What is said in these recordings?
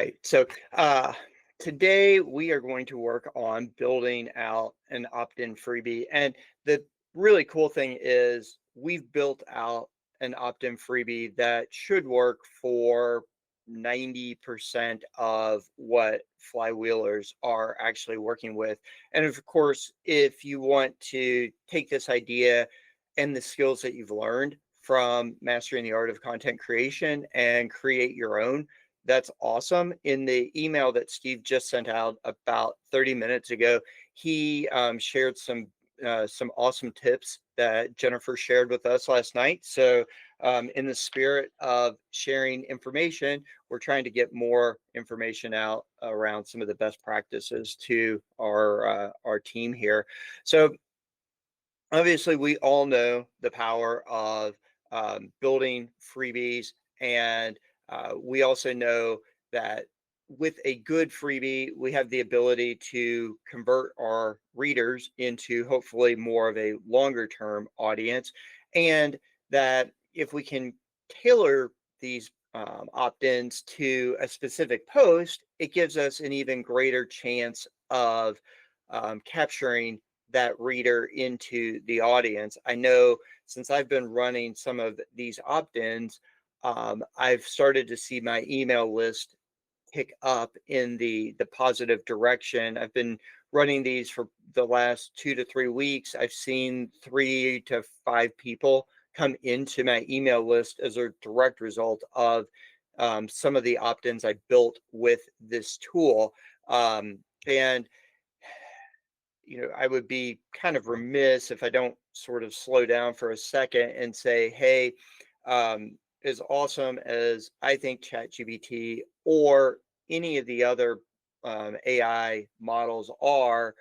right. So today we are going to work on building out an opt-in freebie. And the really cool thing is we've built out an opt-in freebie that should work for 90% of what flywheelers are actually working with. And of course, if you want to take this idea and the skills that you've learned from mastering the art of content creation and create your own, that's awesome. In the email that Steve just sent out about 30 minutes ago, he shared some awesome tips that Jennifer shared with us last night. So in the spirit of sharing information, we're trying to get more information out around some of the best practices to our team here. So obviously, we all know the power of building freebies, and we also know that with a good freebie, we have the ability to convert our readers into hopefully more of a longer term audience, and that if we can tailor these opt-ins to a specific post, it gives us an even greater chance of capturing that reader into the audience. I know since I've been running some of these opt-ins, I've started to see my email list pick up in the positive direction. I've been running these for the last 2 to 3 weeks. I've seen 3 to 5 people come into my email list as a direct result of some of the opt-ins I built with this tool. And I would be kind of remiss if I don't sort of slow down for a second and say, hey, as awesome as I think ChatGPT or any of the other AI models are,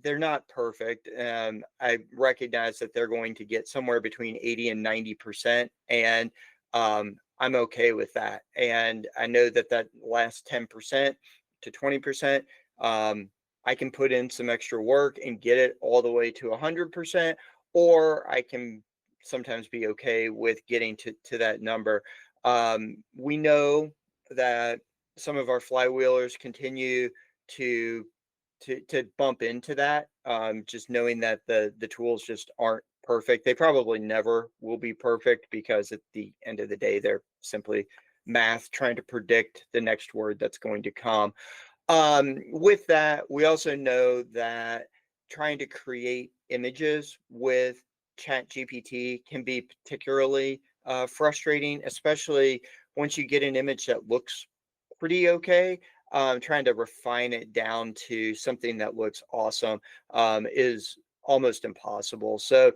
they're not perfect. I recognize that they're going to get somewhere between 80 and 90%, and I'm okay with that. And I know that that last 10% to 20%, I can put in some extra work and get it all the way to 100%, or I can sometimes be okay with getting to that number. We know that some of our flywheelers continue to bump into that, just knowing that the tools just aren't perfect. They probably never will be perfect because at the end of the day, they're simply math trying to predict the next word that's going to come. With that, we also know that trying to create images with ChatGPT can be particularly frustrating, especially once you get an image that looks pretty okay. Trying to refine it down to something that looks awesome is almost impossible. So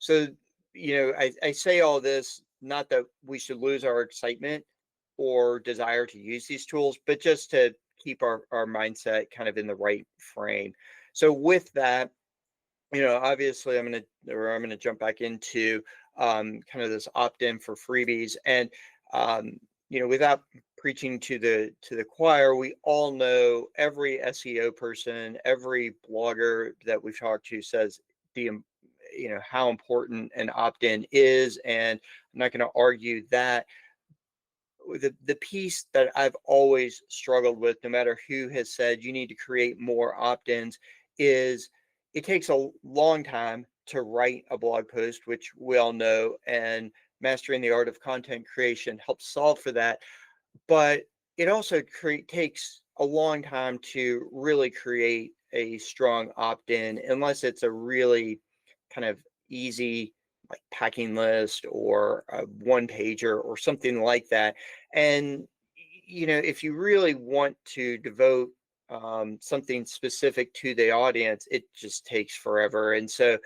I say all this not that we should lose our excitement or desire to use these tools, but just to keep our mindset kind of in the right frame. So with that, obviously I'm gonna jump back into kind of this opt-in for freebies. And without preaching to the choir, we all know every SEO person, every blogger that we've talked to says how important an opt-in is, and I'm not going to argue that. The piece that I've always struggled with, no matter who has said you need to create more opt-ins, is it takes a long time to write a blog post, which we all know, and mastering the art of content creation helps solve for that. But it also takes a long time to really create a strong opt-in, unless it's a really kind of easy like packing list or a one pager or something like that. And if you really want to devote something specific to the audience, it just takes forever. And so,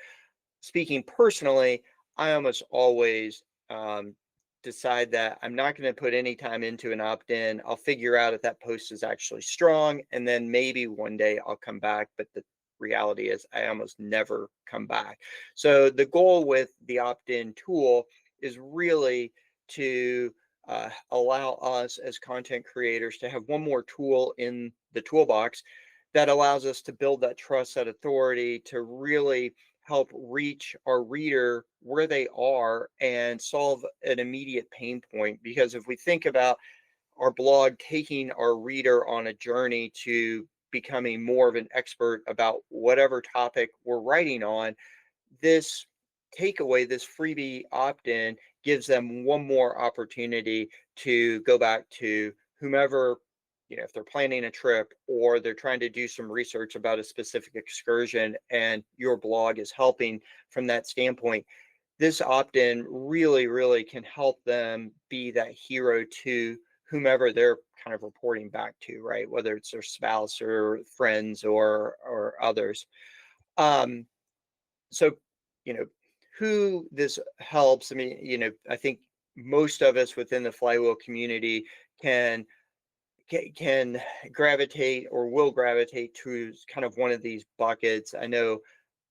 speaking personally, I almost always decide that I'm not going to put any time into an opt-in. I'll figure out if that post is actually strong, and then maybe one day I'll come back. But the reality is I almost never come back. So the goal with the opt-in tool is really to allow us as content creators to have one more tool in the toolbox that allows us to build that trust, that authority, to really help reach our reader where they are and solve an immediate pain point. Because if we think about our blog taking our reader on a journey to becoming more of an expert about whatever topic we're writing on. This takeaway, this freebie opt-in, gives them one more opportunity to go back to whomever, if they're planning a trip or they're trying to do some research about a specific excursion and your blog is helping from that standpoint. This opt-in really, really can help them be that hero to whomever they're kind of reporting back to, right? Whether it's their spouse or friends or others. Um, so, you know, who this helps, I mean, I think most of us within the flywheel community can can gravitate or will gravitate to kind of one of these buckets. I know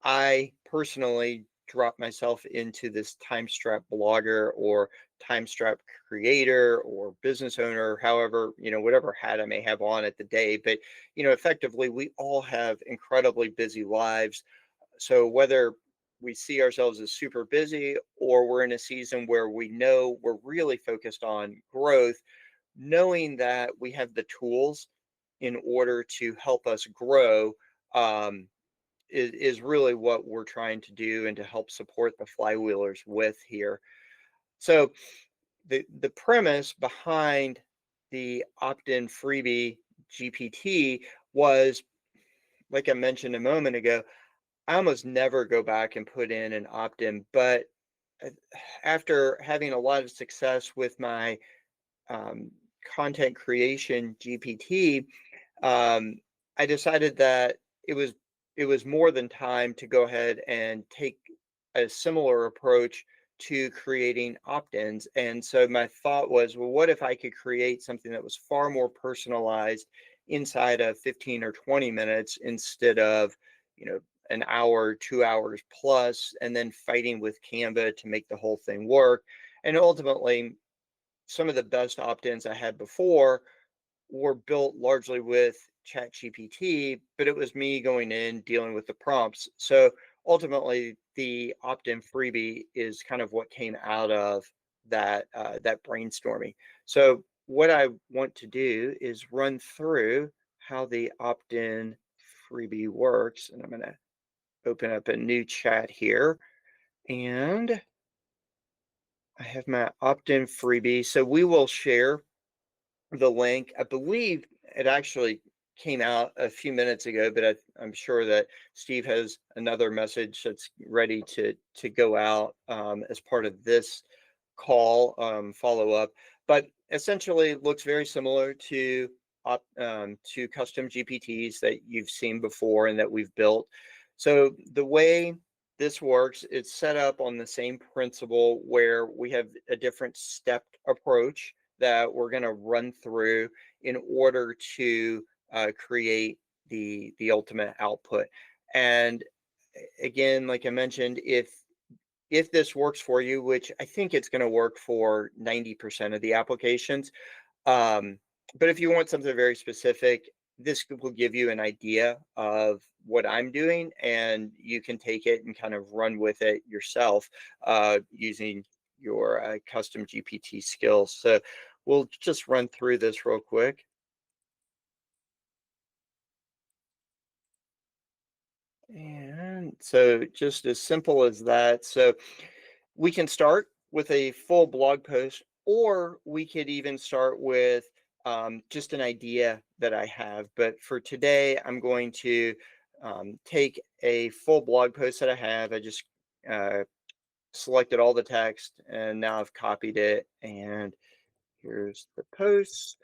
I personally dropped myself into this time strap blogger or time strap creator or business owner, however, whatever hat I may have on at the day. But, effectively, we all have incredibly busy lives. So whether we see ourselves as super busy or we're in a season where we know we're really focused on growth, knowing that we have the tools in order to help us grow, is really what we're trying to do and to help support the flywheelers with here. So the premise behind the opt-in freebie GPT was, like I mentioned a moment ago, I almost never go back and put in an opt-in, but uh, after having a lot of success with my um, content creation GPT, um, I decided that it was more than time to go ahead and take a similar approach to creating opt-ins. And so my thought was, well, what if I could create something that was far more personalized inside of 15 or 20 minutes instead of, an hour, 2 hours plus, and then fighting with Canva to make the whole thing work. And ultimately, some of the best opt-ins I had before were built largely with ChatGPT, but it was me going in dealing with the prompts. So ultimately, the opt-in freebie is kind of what came out of that brainstorming. So what I want to do is run through how the opt-in freebie works, and I'm going to open up a new chat here, and I have my opt-in freebie. So we will share the link. I believe it actually came out a few minutes ago, but I'm sure that Steve has another message that's ready to go out as part of this call follow up. But essentially, it looks very similar to custom GPTs that you've seen before and that we've built. So the way this works, it's set up on the same principle where we have a different stepped approach that we're going to run through in order to create the ultimate output. And again, like I mentioned, if this works for you, which I think it's going to work for 90% of the applications, um, but if you want something very specific, this will give you an idea of what I'm doing, and you can take it and kind of run with it yourself using your custom GPT skills. So we'll just run through this real quick. And so just as simple as that. So we can start with a full blog post, or we could even start with just an idea that I have. But for today, I'm going to take a full blog post that I have. I just selected all the text and now I've copied it. And here's the post.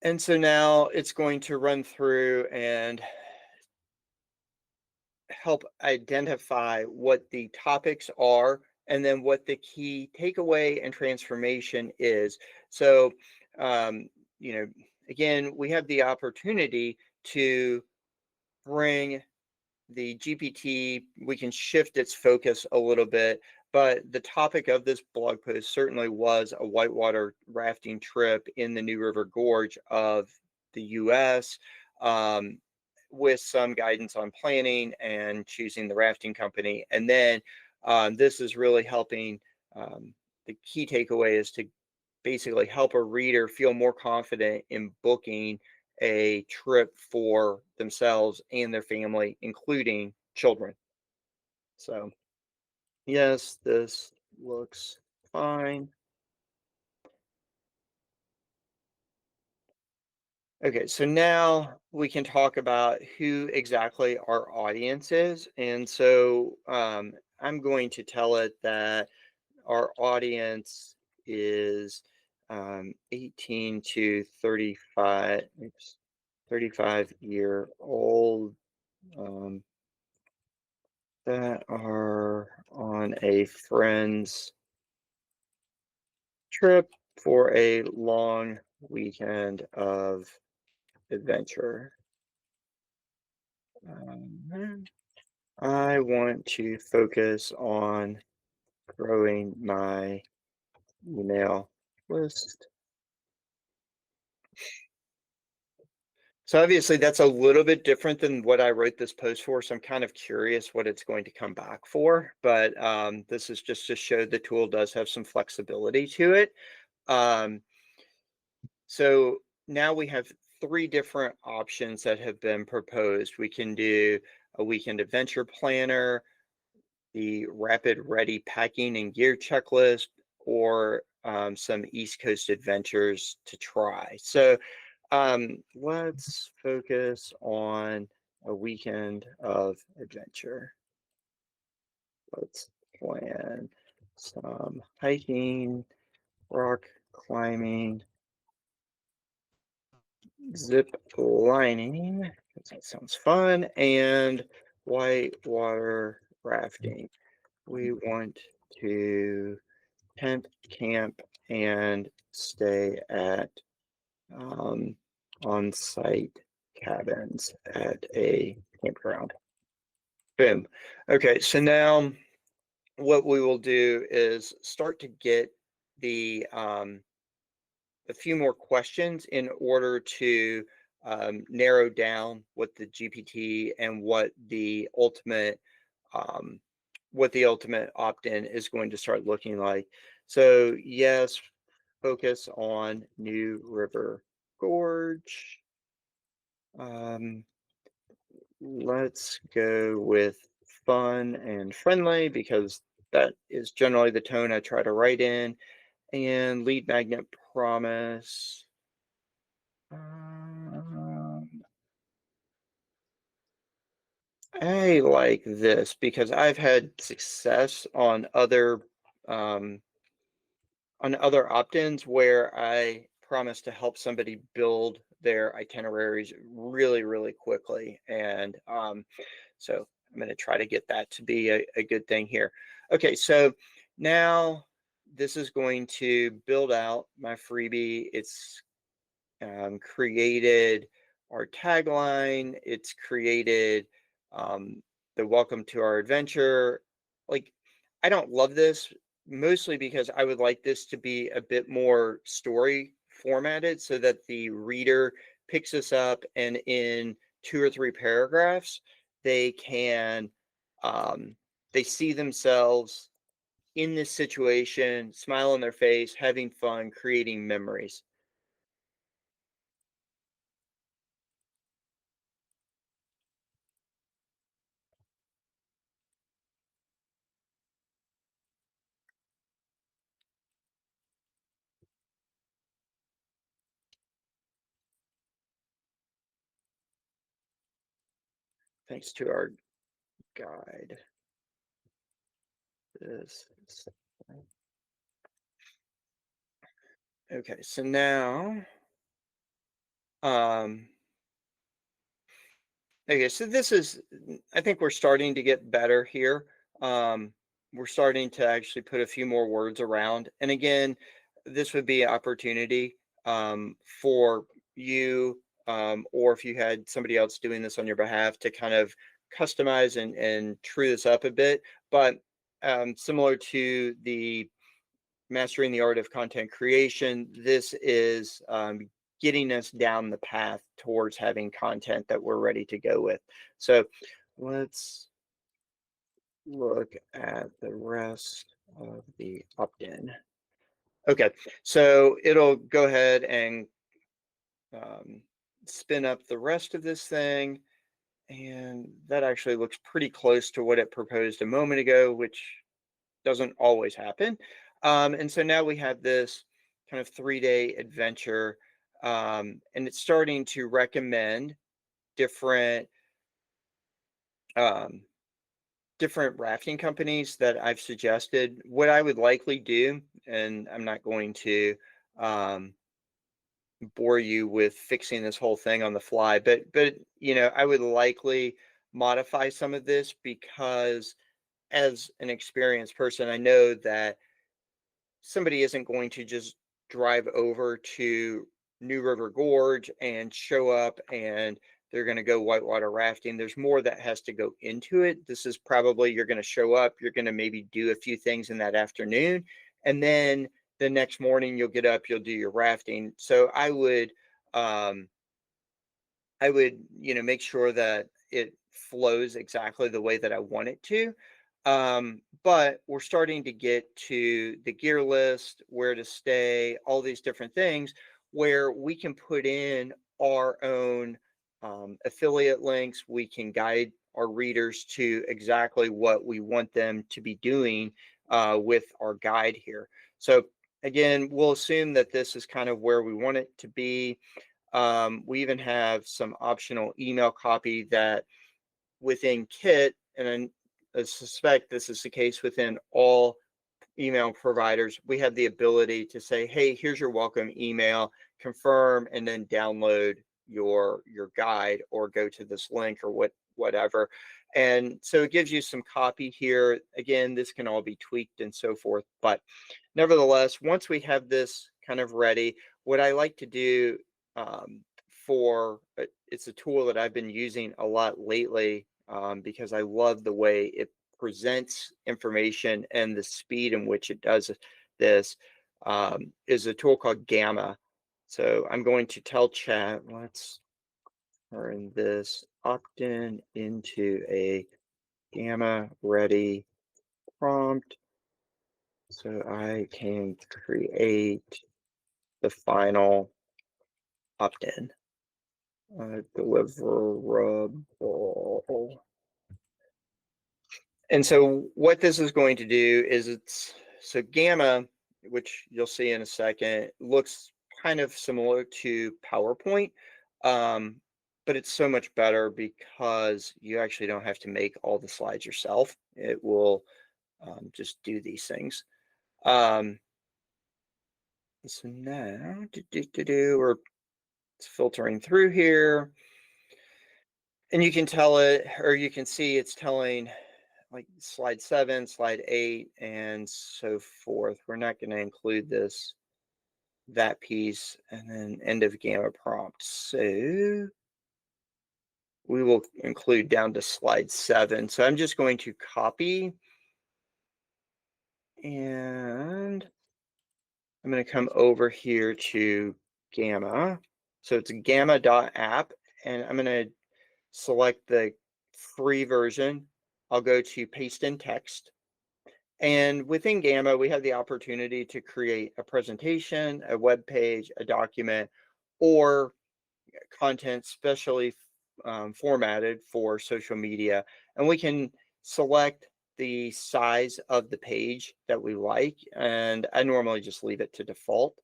And so now it's going to run through and help identify what the topics are and then what the key takeaway and transformation is. So, um, you know, again, we have the opportunity to bring the GPT, we can shift its focus a little bit, but the topic of this blog post certainly was a whitewater rafting trip in the New River Gorge of the US, um, with some guidance on planning and choosing the rafting company. And then this is really helping. the key takeaway is to basically help a reader feel more confident in booking a trip for themselves and their family, including children. So, yes, this looks fine. Okay, so now we can talk about who exactly our audience is. And so I'm going to tell it that our audience is 18 to 35, 35-year old um, that are on a friend's trip for a long weekend of adventure. Um, I want to focus on growing my email list. So obviously that's a little bit different than what I wrote this post for. So I'm kind of curious what it's going to come back for. But this is just to show the tool does have some flexibility to it. Um, so now we have three different options that have been proposed. We can do a weekend adventure planner, the rapid ready packing and gear checklist, or some East Coast adventures to try. So let's focus on a weekend of adventure. Let's plan some hiking, rock climbing, zip lining, 'cause that sounds fun, and whitewater rafting. We want to tent camp and stay at um, on-site cabins at a campground. Boom. Okay, so now what we will do is start to get the a few more questions in order to narrow down what the GPT and um, what the ultimate opt-in is going to start looking like. So yes, focus on New River Gorge. Um, let's go with fun and friendly because that is generally the tone I try to write in. And lead magnet promise. Um, I like this because I've had success um, on other opt-ins where I promise to help somebody build their itineraries really, really quickly. And so I'm going to try to get that to be a good thing here. Okay, so now this is going to build out my freebie. It's created our tagline. It's created the welcome to our adventure. Like, I don't love this mostly because I would like this to be a bit more story formatted so that the reader picks this up and in 2 or 3 paragraphs, they can, um, they see themselves in this situation, smile on their face, having fun, creating memories. Thanks to our guide. This is okay. So now, um, okay. So this is, I think we're starting to get better here. Um, we're starting to actually put a few more words around. And again, this would be an opportunity for you, or if you had somebody else doing this on your behalf, to kind of customize and true this up a bit. But similar to the mastering the art of content creation, this is getting us down the path towards having content that we're ready to go with. So let's look at the rest of the opt-in. Okay, so it'll go ahead and um, spin up the rest of this thing. And that actually looks pretty close to what it proposed a moment ago, which doesn't always happen. And so now we have this kind of 3-day adventure, and it's starting to recommend different um, different rafting companies that I've suggested. What I would likely do, and I'm not going to um, bore you with fixing this whole thing on the fly, but I would likely modify some of this because as an experienced person, I know that somebody isn't going to just drive over to New River Gorge and show up and they're going to go whitewater rafting. There's more that has to go into it. This is probably you're going to show up, you're going to maybe do a few things in that afternoon, and then the next morning you'll get up, you'll do your rafting. So um, I would make sure that it flows exactly the way that I want it to. But we're starting to get to the gear list, where to stay, all these different things where we can put in our own affiliate links. We can guide our readers to exactly what we want them to be doing with our guide here. So again, we'll assume that this is kind of where we want it to be. We even have some optional email copy that within Kit, and I suspect this is the case within all email providers, we have the ability to say, hey, here's your welcome email, confirm, and then download your guide or go to this link or whatever. And so it gives you some copy here. Again, this can all be tweaked and so forth. But nevertheless, once we have this kind of ready, what I like to do for it's a tool that I've been using a lot lately because I love the way it presents information and the speed in which it does this is a tool called Gamma. So I'm going to tell chat, let's turn this opt-in into a Gamma ready prompt so I can create the final opt-in deliverable. And so what this is going to do is so Gamma, which you'll see in a second, looks kind of similar to PowerPoint, um, but it's so much better because you actually don't have to make all the slides yourself. It will just do these things. So now, we're filtering through here, and you can tell it, or you can see it's telling like slide 7, slide 8, and so forth. We're not going to include that piece, and then end of Gamma prompt. So we will include down to slide 7. So I'm just going to copy, and I'm going to come over here to Gamma. So it's gamma.app, and I'm going to select the free version. I'll go to paste in text. And within Gamma, we have the opportunity to create a presentation, a web page, a document, or content specially formatted for social media. And we can select the size of the page that we like. And I normally just leave it to default.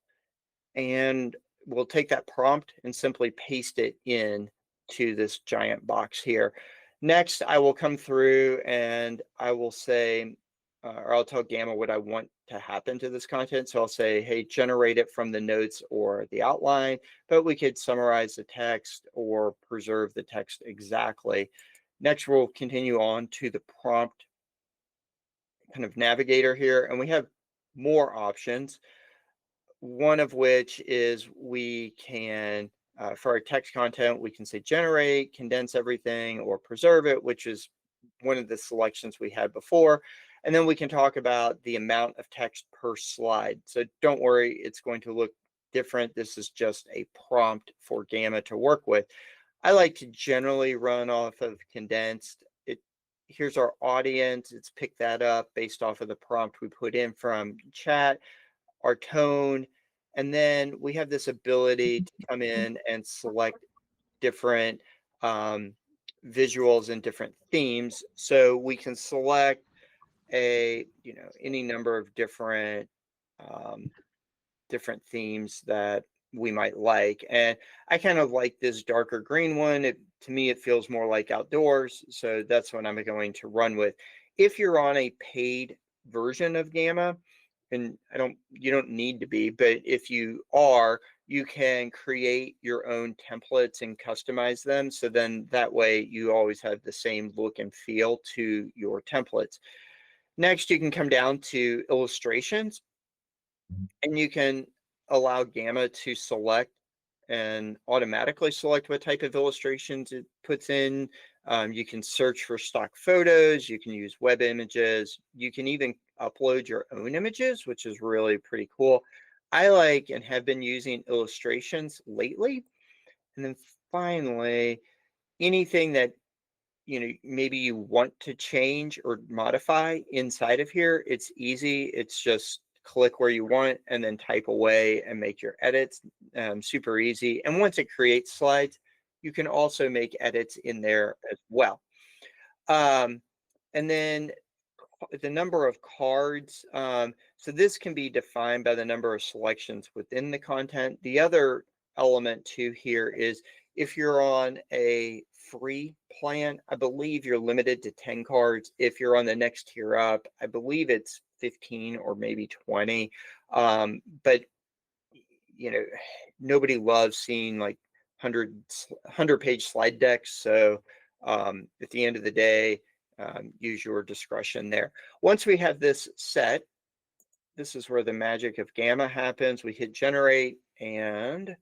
And we'll take that prompt and simply paste it in to this giant box here. Next, I will come through and I will say, or I'll tell Gamma what I want to happen to this content. So I'll say, hey, generate it from the notes or the outline, but we could summarize the text or preserve the text exactly. Next, we'll continue on to the prompt kind of navigator here, and we have more options. One of which is we can, for our text content, we can say generate, condense everything, or preserve it, which is one of the selections we had before. And then we can talk about the amount of text per slide. So don't worry, it's going to look different. This is just a prompt for Gamma to work with. I like to generally run off of condensed. Here's our audience. It's picked that up based off of the prompt we put in from chat. our tone, and then we have this ability to come in and select different um, visuals and different themes. So we can select any number of um, different themes that we might like. And I kind of like this darker green one. To me, it feels more like outdoors. So that's what I'm going to run with. If you're on a paid version of Gamma, and you don't need to be, but if you are, you can create your own templates and customize them. So then that way you always have the same look and feel to your templates. Next, you can come down to illustrations, and you can allow Gamma to select and automatically select what type of illustrations it puts in. You can search for stock photos. You can use web images. You can even upload your own images, which is really pretty cool. I like and have been using illustrations lately. And then finally, anything that maybe you want to change or modify inside of here, it's easy. It's just click where you want and then type away and make your edits. Super easy. And once it creates slides, you can also make edits in there as well. Um, and then the number of cards. So this can be defined by the number of selections within the content. The other element too here is if you're on a free plan, I believe you're limited to 10 cards. If you're on the next tier up, I believe it's 15 or maybe 20. But nobody loves seeing like 100-page slide decks. So at the end of the day, use your discretion there. Once we have this set, this is where the magic of Gamma happens. We hit generate and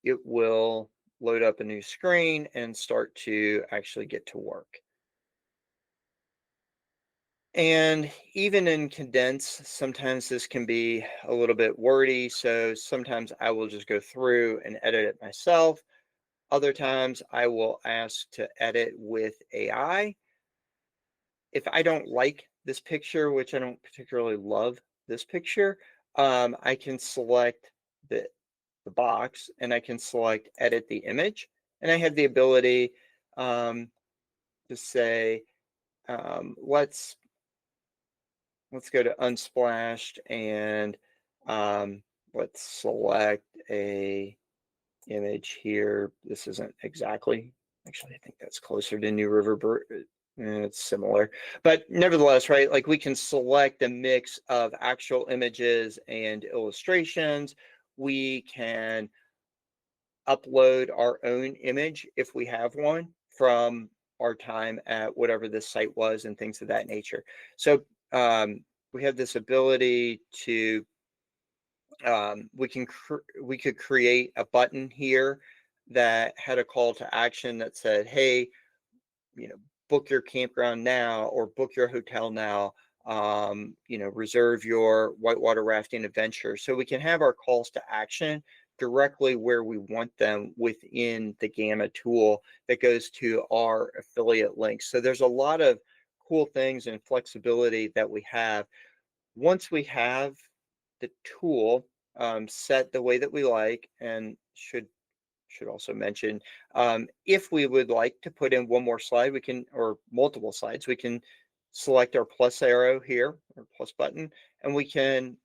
it will load up a new screen and start to actually get to work. And even in Condense, sometimes this can be a little bit wordy. So sometimes I will just go through and edit it myself. Other times I will ask to edit with AI. If I don't like this picture, which I don't particularly love this picture, I can select the box and I can select edit the image. And I have the ability to say, let's go to Unsplashed and let's select a image here. This isn't exactly, actually, I think that's closer to New River. It's similar, but nevertheless, right? Like we can select a mix of actual images and illustrations. We can upload our own image if we have one from our time at whatever this site was and things of that nature. So we have this ability to we could create a button here that had a call to action that said, hey, book your campground now or book your hotel now, reserve your whitewater rafting adventure. So we can have our calls to action directly where we want them within the Gamma tool that goes to our affiliate links. So there's a lot of cool things and flexibility that we have. Once we have the tool set the way that we like, and should also mention, if we would like to put in one more slide, we can, or multiple slides, we can select our plus arrow here, or plus button, and we can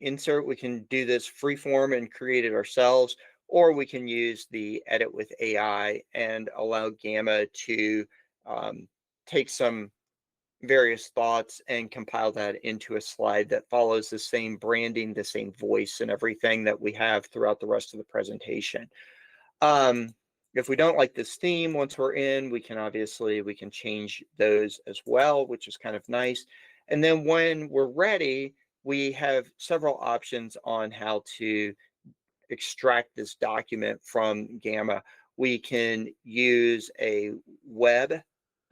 insert. We can do this free form and create it ourselves, or we can use the edit with AI and allow Gamma to take some various thoughts and compile that into a slide that follows the same branding, the same voice, and everything that we have throughout the rest of the presentation. If we don't like this theme, once we're in, we can change those as well, which is kind of nice. And then when we're ready, we have several options on how to extract this document from Gamma. We can use a web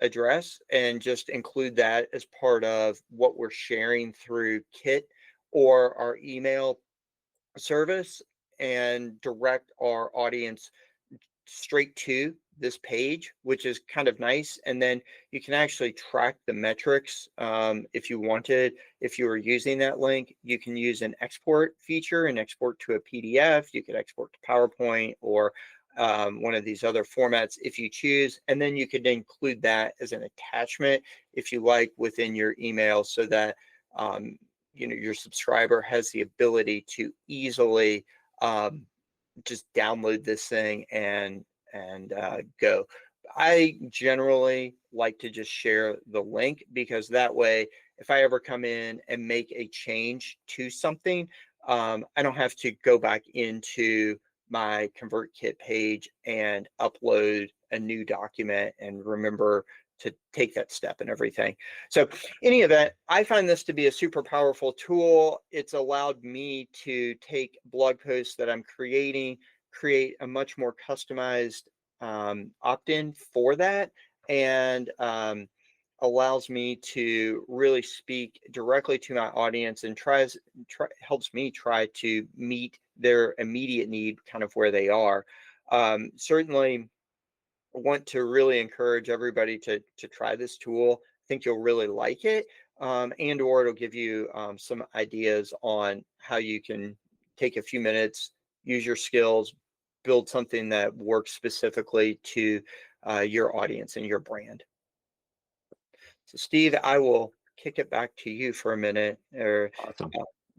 address and just include that as part of what we're sharing through Kit or our email service and direct our audience straight to this page, which is kind of nice. And then you can actually track the metrics if you wanted. If you were using that link, you can use an export feature and export to a PDF. You could export to PowerPoint or one of these other formats if you choose. And then you could include that as an attachment if you like within your email, so that your subscriber has the ability to easily just download this thing and go. I generally like to just share the link, because that way, if I ever come in and make a change to something, I don't have to go back into my ConvertKit page and upload a new document and remember to take that step and everything. So any event, I find this to be a super powerful tool. It's allowed me to take blog posts that I'm creating, create a much more customized opt-in for that, and allows me to really speak directly to my audience and helps me try to meet their immediate need kind of where they are. Certainly want to really encourage everybody to try this tool. I think you'll really like it, and or it'll give you some ideas on how you can take a few minutes, use your skills, build something that works specifically to your audience and your brand. So Steve, I will kick it back to you for a minute. Or Awesome.